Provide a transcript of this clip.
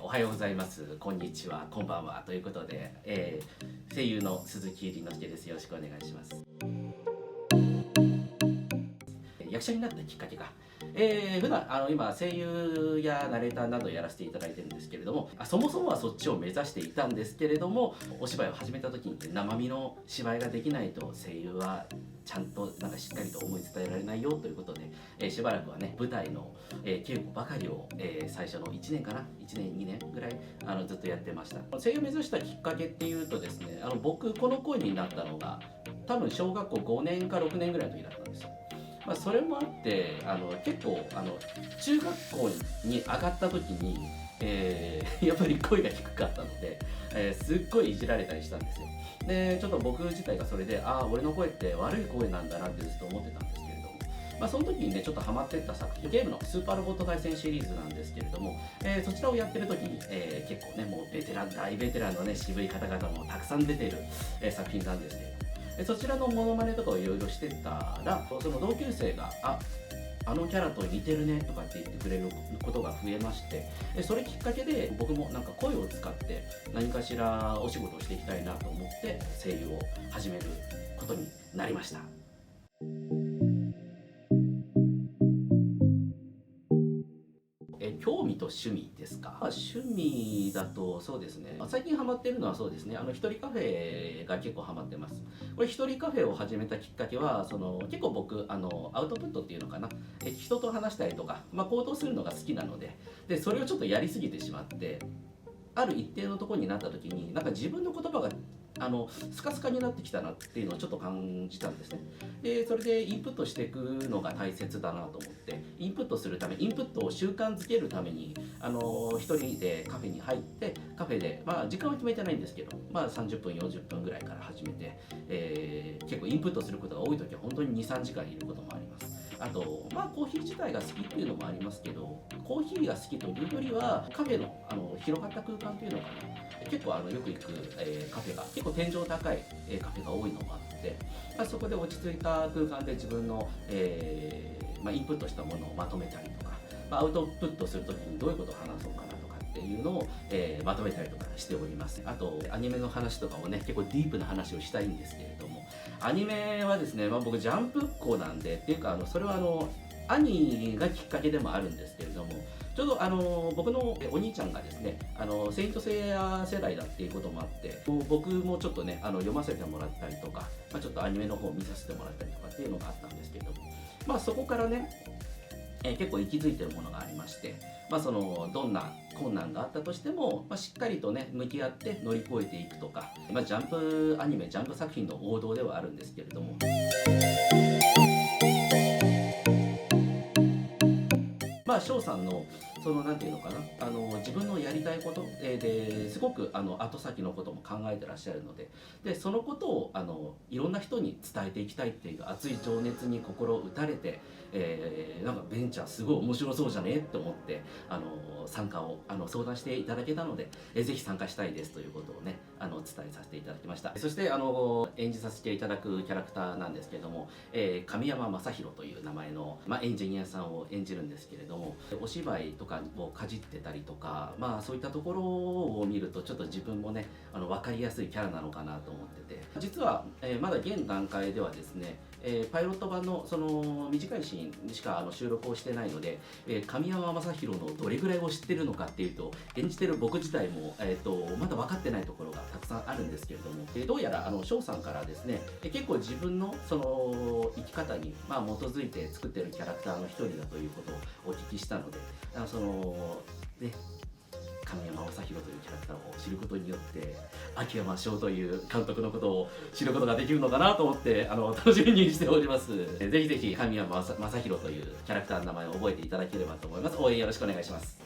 おはようございます、こんにちは、こんばんはということで、声優の鈴木凛之介です。よろしくお願いします。役者になったきっかけが、普段今声優やナレーターなどやらせていただいてるんですけれども、そもそもはそっちを目指していたんですけれども、お芝居を始めた時に生身の芝居ができないと声優はちゃんとしっかりと思い伝えられないよということで、しばらくはね舞台の、稽古ばかりを、最初の1年かな1年2年ぐらいずっとやってました。声優を目指したきっかけっていうとですね、僕この声になったのが多分小学校5年か6年ぐらいの時だったんですよ。それもあって結構中学校に上がった時に、やっぱり声が低かったので、すっごいいじられたりしたんですよ。でちょっと僕自体がそれで俺の声って悪い声なんだなってずっと思ってたんですけれども、その時にねちょっとハマってった作品、ゲームのスーパーロボット対戦シリーズなんですけれども、そちらをやってる時に、結構ねもう大ベテランのね渋い方々もたくさん出ている、作品なんですけれども、そちらのモノマネとかをいろいろしてたら、その同級生があのキャラと似てるねとかって言ってくれることが増えまして、それきっかけで僕もなんか声を使って何かしらお仕事をしていきたいなと思って声優を始めることになりました。興味と趣味ですか。趣味だとそうですね、最近ハマってるのはそうですね、一人カフェが結構ハマってます。これ一人カフェを始めたきっかけは結構僕アウトプットっていうのかな、人と話したりとか、行動するのが好きなので、それをちょっとやりすぎてしまって、ある一定のところになった時になんか自分の言葉がスカスカになってきたなっていうのをちょっと感じたんですね。でそれでインプットしていくのが大切だなと思って、インプットするためインプットを習慣づけるために一人でカフェに入って、カフェで時間は決めてないんですけど、30分40分ぐらいから始めて、結構インプットすることが多い時は本当に2、3時間いることもあります。あとコーヒー自体が好きっていうのもありますけど、コーヒーが好きというよりはカフェの広がった空間っていうのかな、結構よく行く、カフェが結構天井高い、カフェが多いのもあって、そこで落ち着いた空間で自分の、インプットしたものをまとめたりとか、アウトプットするときにどういうことを話そうかなとかっていうのを、まとめたりとかしております。あとアニメの話とかもね結構ディープな話をしたいんですけれども、アニメはですね、僕ジャンプっ子なんでっていうかそれは兄がきっかけでもあるんですけれども、ちょうど僕のお兄ちゃんがですねセイントセイヤ世代だっていうこともあって、僕もちょっとね読ませてもらったりとか、ちょっとアニメの方を見させてもらったりとかっていうのがあったんですけれども、そこからね、結構息づいてるものがありまして、どんな困難があったとしても、しっかりとね向き合って乗り越えていくとか、ジャンプアニメジャンプ作品の王道ではあるんですけれども、翔さんのなんていうのかな、自分のやりたいこと、ですごく後先のことも考えてらっしゃるので、そのことをいろんな人に伝えていきたいっていう熱い情熱に心を打たれて、なんかベンチャーすごい面白そうじゃねって思って参加を相談していただけたので、ぜひ参加したいですということをね伝えさせていただきました。そして演じさせていただくキャラクターなんですけれども、神山正宏という名前の、エンジニアさんを演じるんですけれども、お芝居とかをかじってたりとか、そういったところを見るとちょっと自分もね分かりやすいキャラなのかなと思ってて、実は、まだ現段階ではですね、パイロット版の短いシーンしか収録をしてないので、神山正宏のどれぐらいを知ってるのかっていうと、演じてる僕自体も、まだ分かってないところがたくさんあるんですけれども、どうやら翔さんからですね、結構自分の生き方に、基づいて作ってるキャラクターの一人だということをお聞きしたので、ね神山正宏というキャラクターを知ることによって秋山翔という監督のことを知ることができるのかなと思って楽しみにしております。ぜひぜひ神山正宏というキャラクターの名前を覚えていただければと思います。応援よろしくお願いします。